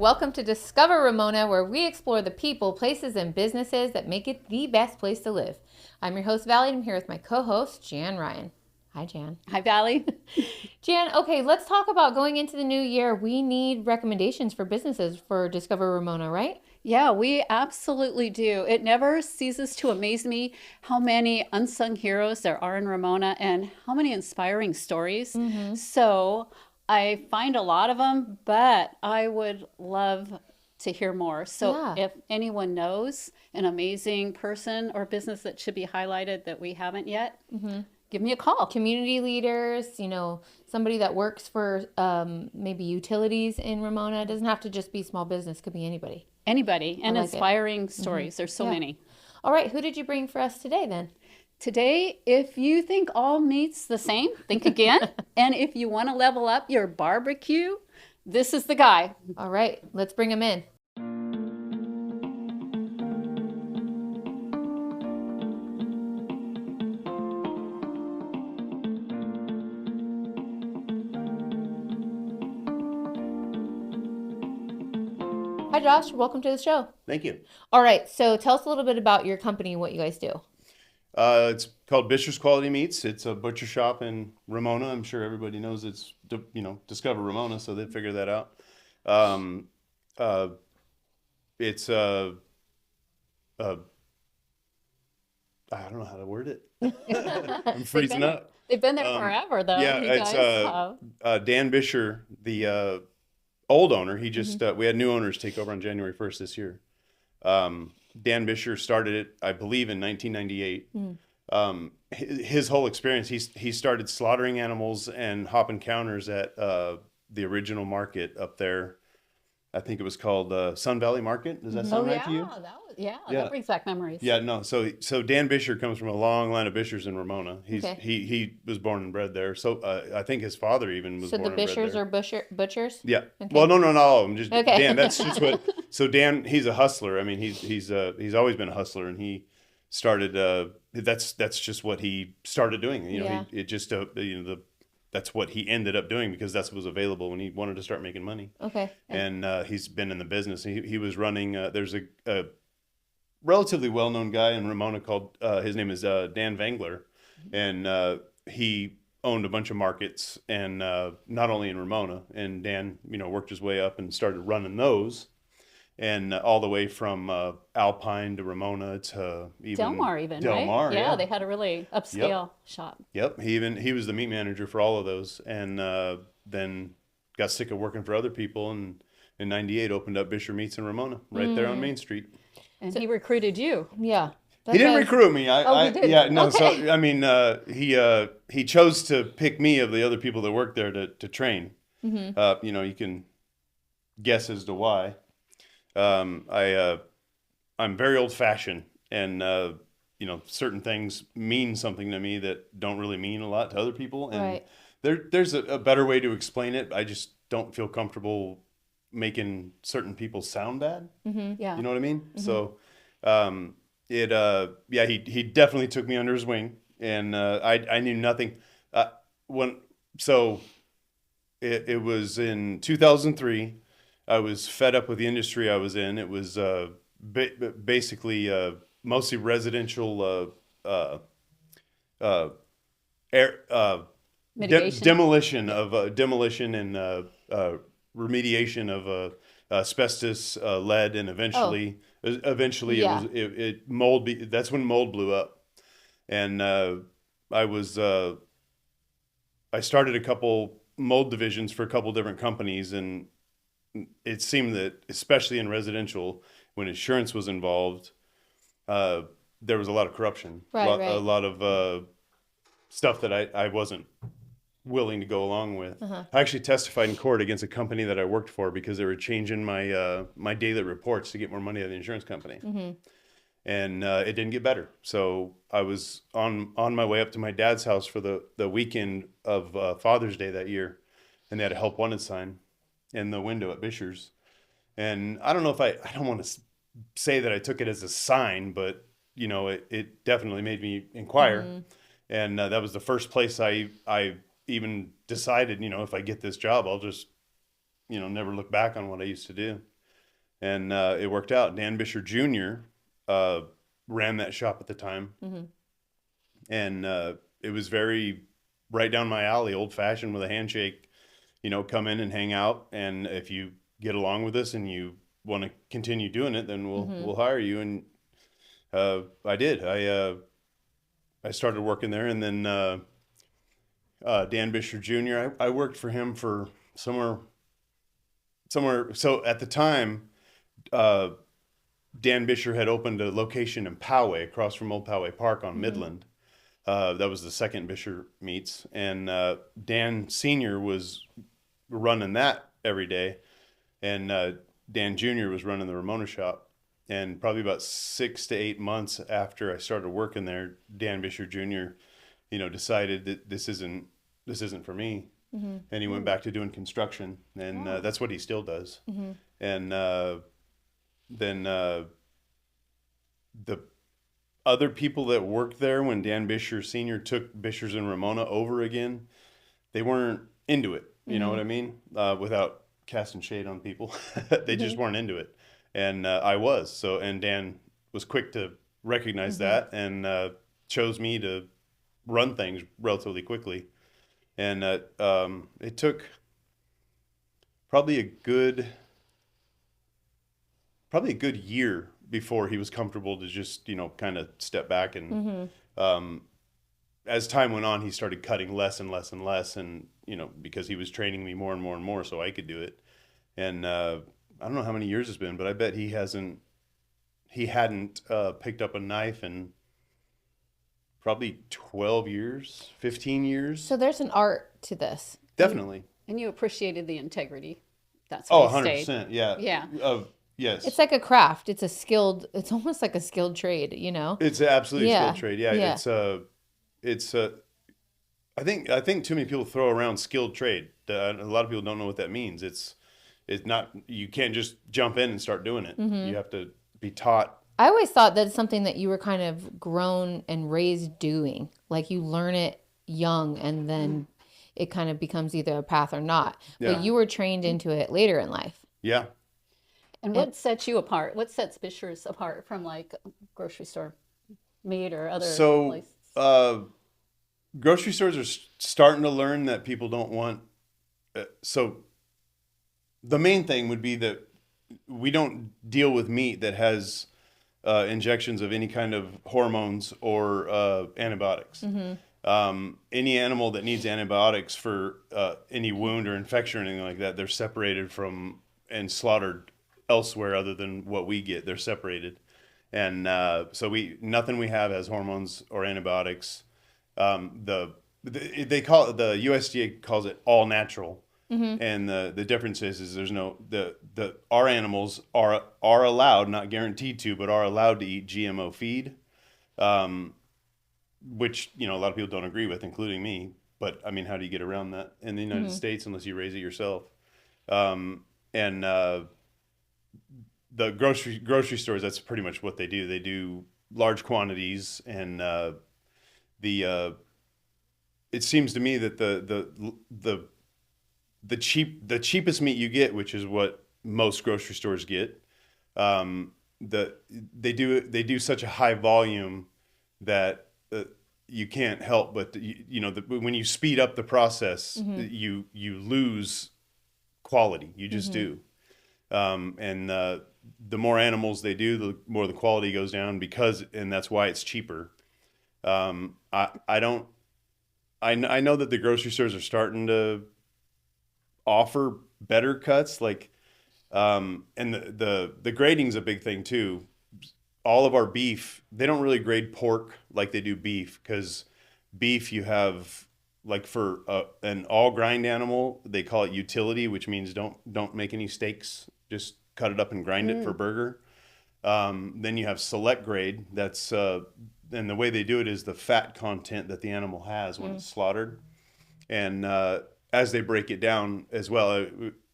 Welcome to Discover Ramona, where we explore the people, places, and businesses that make it the best place to live. I'm your host, Valerie, and I'm here with my co-host, Jan Ryan. Hi, Jan. Hi, Valley. Jan, okay, let's talk about going into the new year. We need recommendations for businesses for Discover Ramona, right? Yeah, we absolutely do. It never ceases to amaze me how many unsung heroes there are in Ramona and how many inspiring stories. So I find a lot of them, but I would love to hear more. So Yeah. if anyone knows an amazing person or business that should be highlighted that we haven't yet, give me a call. Community leaders, somebody that works for maybe utilities in Ramona. It doesn't have to just be small business. Could be anybody. Anybody and like it. inspiring stories. There's so Yeah. many. All right, who did you bring for us today then? Today, if you think all meat's the same, think again. And if you want to level up your barbecue, this is the guy. All right, let's bring him in. Hi, Josh. Welcome to the show. Thank you. All right, so tell us a little bit about your company and what you guys do. It's called Bisher's Quality Meats. It's a butcher shop in Ramona. I'm sure everybody knows it's, Discover Ramona, so they figure that out. It's I don't know how to word it. I'm freezing up. They've been there forever, though. Yeah, you it's guys have. Dan Bisher, the old owner. He just we had new owners take over on January 1st this year. Dan Bisher started it, I believe, in 1998. His whole experience, he started slaughtering animals and hopping counters at the original market up there. I think it was called Sun Valley Market. Does that sound right to you? That brings back memories. Yeah, no. So Dan Bisher comes from a long line of Bishers in Ramona. Okay. He was born and bred there. So I think his father even was So born the and bred Bishers there. are butchers? Yeah. Okay. Well, no, not all of them. Just Okay. Dan. That's just what. So Dan, he's a hustler. I mean, he's always been a hustler, and he started. That's just what he started doing. Yeah. It just that's what he ended up doing because that's what was available when he wanted to start making money. Okay. And he's been in the business. He was running. There's a relatively well-known guy in Ramona called his name is Dan Vangler, and he owned a bunch of markets, and not only in Ramona. And Dan, worked his way up and started running those, and all the way from Alpine to Ramona to even Del Mar, even, Del right? Mar, Yeah, they had a really upscale shop. Yep, he was the meat manager for all of those, and then got sick of working for other people, and in '98 opened up Bisher Meats in Ramona, right there on Main Street. And he recruited you. Yeah. He didn't recruit me. He did? Yeah, no. Okay. So I mean, he chose to pick me of the other people that worked there to train. You can guess as to why. I'm very old fashioned, and certain things mean something to me that don't really mean a lot to other people. And Right. there's a better way to explain it. I just don't feel comfortable making certain people sound bad. Yeah. You know what I mean? So, he definitely took me under his wing, and I knew nothing. It was in 2003. I was fed up with the industry I was in. It was basically mostly residential Mitigation. demolition and remediation of asbestos, lead, and eventually Yeah. it mold. That's when mold blew up, and I started a couple mold divisions for a couple different companies, and it seemed that especially in residential, when insurance was involved, there was a lot of corruption, Right. a lot of stuff that I wasn't willing to go along with. I actually testified in court against a company that I worked for because they were changing my daily reports to get more money out of the insurance company. And it didn't get better. So I was on my way up to my dad's house for the weekend of Father's Day that year, and they had a help wanted sign in the window at Bisher's. And I don't know if I don't want to say that I took it as a sign, but it definitely made me inquire. And that was the first place I even decided, if I get this job, I'll just never look back on what I used to do. And it worked out. Dan Bisher Jr. Ran that shop at the time. Mm-hmm. And it was very right down my alley, old fashioned with a handshake, come in and hang out. And if you get along with us and you want to continue doing it, then we'll hire you. And I did. I started working there, and then Dan Bisher Jr. I worked for him for somewhere. So at the time, Dan Bisher had opened a location in Poway, across from Old Poway Park on Midland. That was the second Bisher Meats, and Dan Sr. was running that every day, and Dan Jr. was running the Ramona shop. And probably about 6 to 8 months after I started working there, Dan Bisher Jr., decided that this isn't for me, and he went back to doing construction, and that's what he still does. And then the other people that worked there when Dan Bisher Sr. took Bisher's and Ramona over again, they weren't into it. You know what I mean? Without casting shade on people, they just weren't into it. And I was. So, and Dan was quick to recognize that and chose me to run things relatively quickly. And it took probably a good year before he was comfortable to just, kind of step back. And as time went on, he started cutting less and less and less. And, because he was training me more and more and more so I could do it. And I don't know how many years it's been, but I bet he hadn't picked up a knife in probably 12 years, 15 years. So there's an art to this. Definitely. And you appreciated the integrity. That's why 100%. Yeah. Yeah. Yes. It's like a craft. It's almost like a skilled trade, It's absolutely a skilled trade. Yeah. Yeah. I think too many people throw around skilled trade. A lot of people don't know what that means. It's not, you can't just jump in and start doing it. You have to be taught. I always thought that it's something that you were kind of grown and raised doing. Like you learn it young and then it kind of becomes either a path or not. Yeah. But you were trained into it later in life. Yeah. And what sets you apart? What sets Bisher's apart from like grocery store meat or other places? Grocery stores are starting to learn that people don't want. So the main thing would be that we don't deal with meat that has injections of any kind of hormones or antibiotics. Any animal that needs antibiotics for any wound or infection or anything like that, they're separated from and slaughtered elsewhere other than what we get. They're separated. And so nothing we have has hormones or antibiotics. They call it, the USDA calls it all natural. And the difference is there's no, our animals are allowed, not guaranteed to, but are allowed to eat GMO feed, which, a lot of people don't agree with, including me. But I mean, how do you get around that in the United States unless you raise it yourself? And the grocery stores, that's pretty much what they do. They do large quantities, and it seems to me that the cheapest meat you get, which is what most grocery stores get, they do such a high volume that you can't help but when you speed up the process, you lose quality. You just do. And the more animals they do, the more the quality goes down and that's why it's cheaper. I know that the grocery stores are starting to offer better cuts, like, and the grading's a big thing too. All of our beef, they don't really grade pork like they do beef, because beef you have, like, for an all grind animal, they call it utility, which means don't make any steaks, just cut it up and grind it for burger. Then you have select grade. That's and the way they do it is the fat content that the animal has when it's slaughtered. And as they break it down as well,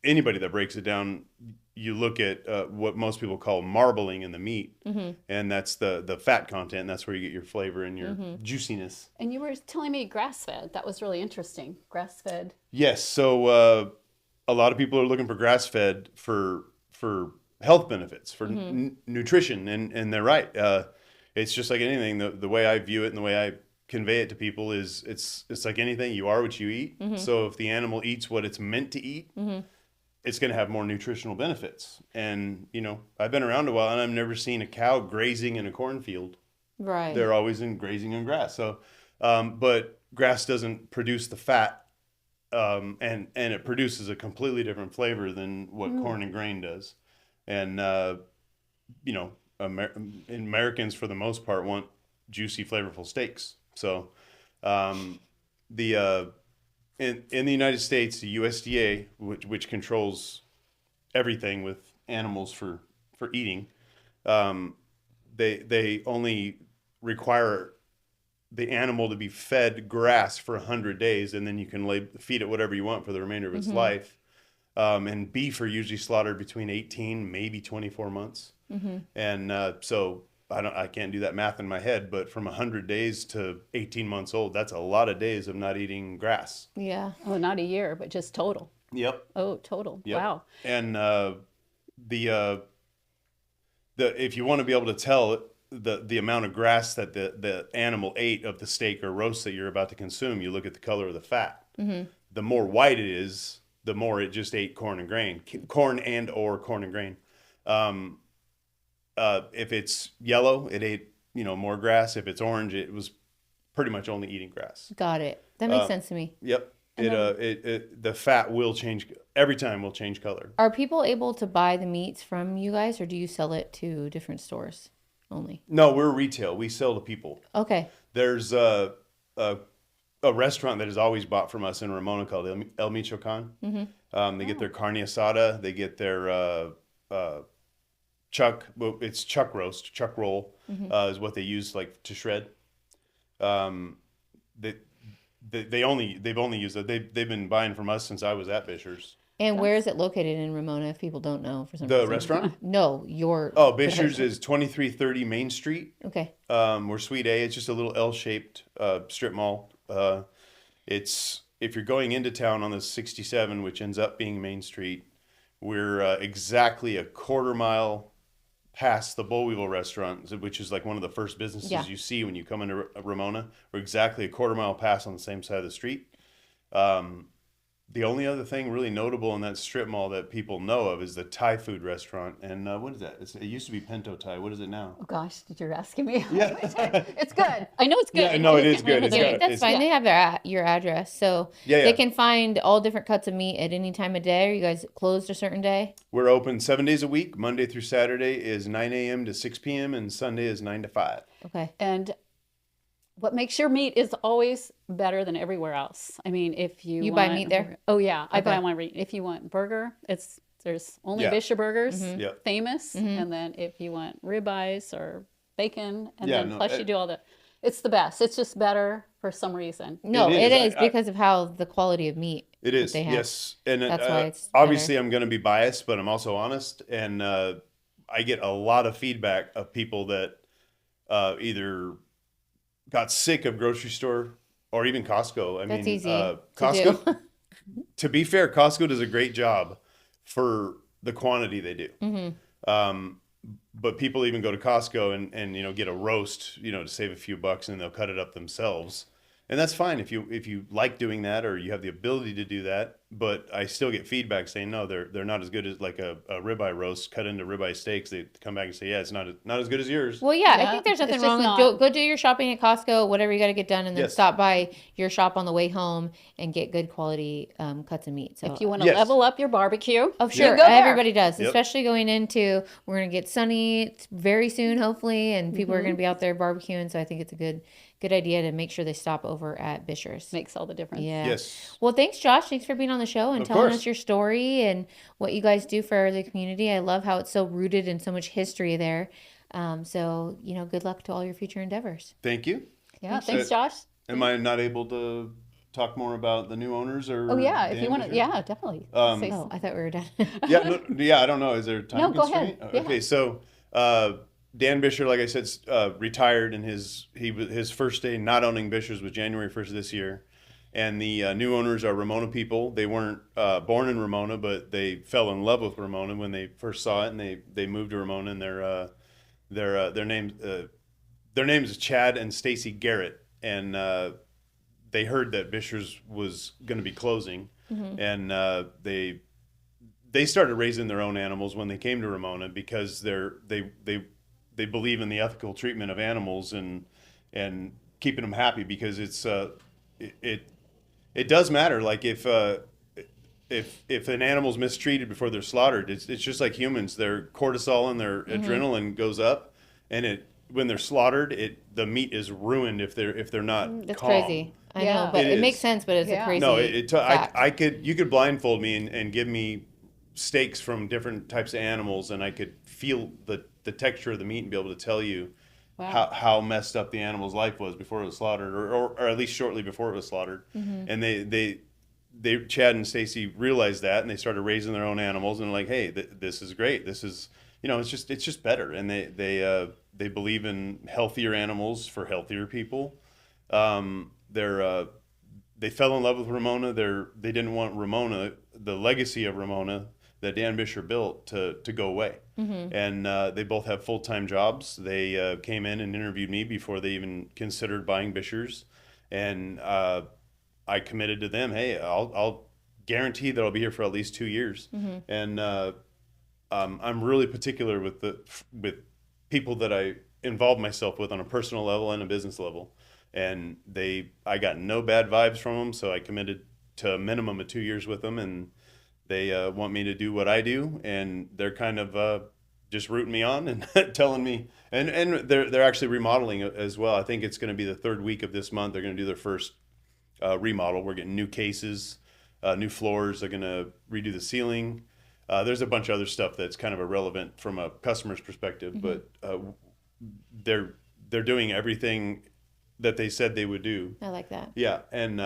anybody that breaks it down, you look at what most people call marbling in the meat, and that's the fat content. And that's where you get your flavor and your juiciness. And you were telling me grass-fed. That was really interesting. Grass-fed. Yes. So a lot of people are looking for grass-fed for health benefits, for nutrition, and they're right. It's just like anything. The way I view it and the way I convey it to people is it's like anything. You are what you eat. So if the animal eats what it's meant to eat, it's going to have more nutritional benefits. And I've been around a while, and I've never seen a cow grazing in a cornfield. Right. They're always grazing in grass. So, but grass doesn't produce the fat, and it produces a completely different flavor than what corn and grain does. And Americans for the most part want juicy, flavorful steaks. So, in the United States, the USDA, which controls everything with animals for eating, they only require the animal to be fed grass for 100 days, and then you can feed it whatever you want for the remainder of its life. And beef are usually slaughtered between 18, maybe 24 months. And so I can't do that math in my head, but from 100 days to 18 months old, that's a lot of days of not eating grass. Yeah. Oh, not a year, but just total. Yep. Oh, total. Yep. Wow. And if you want to be able to tell the amount of grass that the animal ate of the steak or roast that you're about to consume, you look at the color of the fat. The more white it is, the more it just ate corn and grain. If it's yellow, it ate more grass. If it's orange, it was pretty much only eating grass. Got it. That makes sense to me. Yep. The fat will change every time. Will change color. Are people able to buy the meats from you guys, or do you sell it to different stores only? No, we're retail. We sell to people. Okay. There's a restaurant that has always bought from us in Ramona called El Michoacan. They get their carne asada. They get their chuck roast, chuck roll is what they use to shred. They've only used it. They've been buying from us since I was at Bisher's. And where is it located in Ramona, if people don't know for some The reason? restaurant? No, your... Oh, Bisher's is 2330 Main Street. Okay. We're Suite A. It's just a little L-shaped strip mall. If you're going into town on the 67, which ends up being Main Street, we're exactly a quarter mile past the Boll Weevil restaurant, which is like one of the first businesses you see when you come into Ramona. We're exactly a quarter mile past on the same side of the street. The only other thing really notable in that strip mall that people know of is the Thai food restaurant. And what is that? It used to be Pinto Thai. What is it now? Oh gosh, you're asking me. Yeah. It's good. I know it's good. Yeah, no, it is good. That's fine. They have your address. So they can find all different cuts of meat at any time of day. Are you guys closed a certain day? We're open 7 days a week. Monday through Saturday is 9 a.m. to 6 p.m. and Sunday is 9 to 5. Okay. And what makes your meat is always better than everywhere else. I mean, if you buy meat there? Oh yeah, I Okay. buy one. If you want burger, there's only Yeah. Bisher burgers, Yep. famous, and then if you want ribeyes or bacon, and Yeah, then no, plus you do all the. It's the best. It's just better for some reason. No, It it is. is because of how the quality of meat It is, they have. yes. And That's why it's obviously I'm going to be biased, but I'm also honest. And I get a lot of feedback of people that either got sick of grocery store or even Costco. That's easy to Costco, do. to be fair, Costco does a great job for the quantity they do. But people even go to Costco and get a roast, to save a few bucks, and they'll cut it up themselves. And that's fine if you like doing that or you have the ability to do that. But I still get feedback saying no, they're not as good as like a ribeye roast cut into ribeye steaks. They come back and say, yeah, it's not as good as yours. Well, yeah, I Yeah, think there's nothing it's just wrong with go do your shopping at Costco, whatever you got to get done, and then Yes. stop by your shop on the way home and get good quality cuts of meat. So If you want to Yes. level up your barbecue, oh, sure. go there. Everybody does, Yep. especially going into, we're going to get sunny very soon, hopefully, and people are going to be out there barbecuing. So I think it's a good idea to make sure they stop over at Bisher's. makes all the difference. Yeah. Yes. Well, thanks, Josh. Thanks for being on the show and Of telling course. us your story and what you guys do for the community. I love how it's so rooted in so much history there. So, good luck to all your future endeavors. Thank you. Yeah, thanks, Josh. Am I not able to talk more about the new owners or? Oh yeah, if Dan you want to, Bisher? yeah, definitely. Say Oh, I thought we were done. I don't know. Is there a time No, go ahead. constraint? Yeah. Okay, so Dan Bisher, like I said, retired, and his first day not owning Bisher's was January 1st of this year. And the new owners are Ramona people. They weren't born in Ramona, but they fell in love with Ramona when they first saw it, and they moved to Ramona. And their names is Chad and Stacy Garrett, and they heard that Bisher's was going to be closing, and they started raising their own animals when they came to Ramona because they believe in the ethical treatment of animals and keeping them happy, because it does matter. Like if an animal's mistreated before they're slaughtered, it's just like humans. Their cortisol and their adrenaline goes up, and when they're slaughtered, the meat is ruined if they're not That's calm. crazy. I know, but it makes sense. But it's a crazy. No, fact. you could blindfold me and give me steaks from different types of animals, and I could feel the texture of the meat and be able to tell you how messed up the animal's life was before it was slaughtered, or at least shortly before it was slaughtered. And they Chad and Stacy realized that, and they started raising their own animals, and like, hey, this is great. This is, it's just better. And they believe in healthier animals for healthier people. They fell in love with Ramona. They didn't want Ramona, the legacy of Ramona that Dan Bisher built, to go away. And they both have full-time jobs. They came in and interviewed me before they even considered buying Bisher's, and I committed to them, hey, I'll guarantee that I'll be here for at least 2 years. And I'm really particular with people that I involve myself with on a personal level and a business level. And I got no bad vibes from them, so I committed to a minimum of 2 years with them, and they want me to do what I do, and they're kind of just rooting me on and telling me, and they're actually remodeling as well. I think it's going to be the third week of this month. They're going to do their first remodel. We're getting new cases, new floors. They're going to redo the ceiling. There's a bunch of other stuff that's kind of irrelevant from a customer's perspective, but they're doing everything that they said they would do. I like that. Yeah, and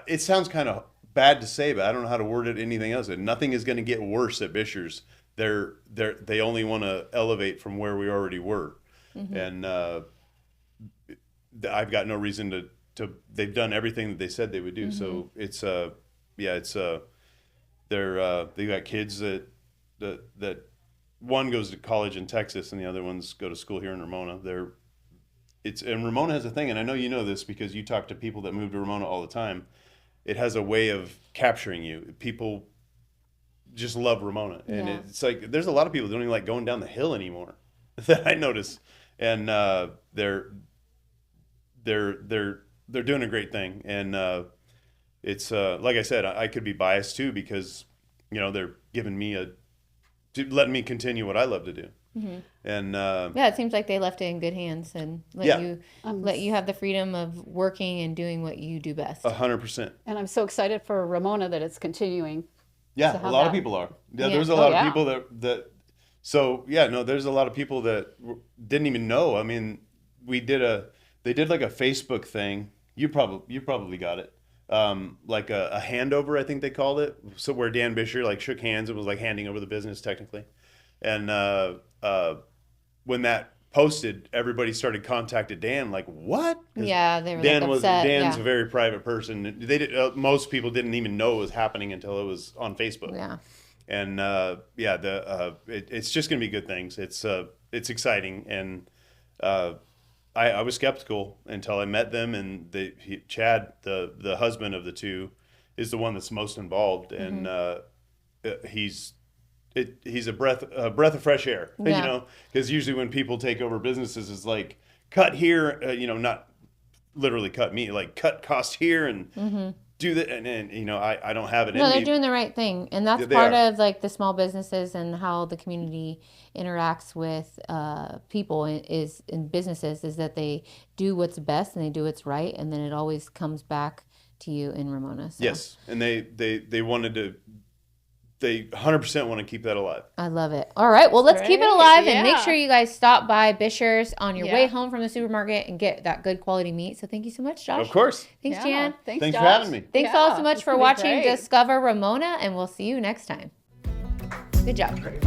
it sounds kind of bad to say, but I don't know how to word it anything else. Nothing is going to get worse at Bisher's. They only want to elevate from where we already were, and I've got no reason to. They've done everything that they said they would do. So they've got kids that one goes to college in Texas and the other ones go to school here in Ramona. And Ramona has a thing, and I know you know this because you talk to people that move to Ramona all the time. It has a way of capturing you. People just love Ramona, and it's like there's a lot of people that don't even like going down the hill anymore. That I notice, and they're doing a great thing, and it's like I said, I could be biased too because they're giving me letting me continue what I love to do. And it seems like they left it in good hands and let you have the freedom of working and doing what you do best. 100%. And I'm so excited for Ramona that it's continuing. Yeah, a lot of people are. Yeah, there's a lot of people that. So there's a lot of people that didn't even know. I mean, they did like a Facebook thing. You probably got it. Like a handover, I think they called it. So where Dan Bisher like shook hands and was like handing over the business technically. And when that posted, everybody started contacting Dan like, what? Yeah, they were upset. Dan's a very private person. Most people didn't even know it was happening until it was on Facebook. Yeah. And it's just going to be good things. It's exciting, and I was skeptical until I met them, and Chad, the husband of the two, is the one that's most involved, and he's a breath of fresh air, because usually when people take over businesses, it's like cut here, not literally cut meat, like cut cost here and do that, and I don't have it. No, they're doing the right thing, and that's part of like the small businesses and how the community interacts with people in businesses is that they do what's best and they do what's right, and then it always comes back to you in Ramona. So. Yes, and they wanted to. They 100% want to keep that alive. I love it. All right. Well, let's keep it alive and make sure you guys stop by Bisher's on your way home from the supermarket and get that good quality meat. So thank you so much, Josh. Of course. Thanks, Jan. Thanks for having me. Thanks all so much for watching Discover Ramona, and we'll see you next time. Good job. Great.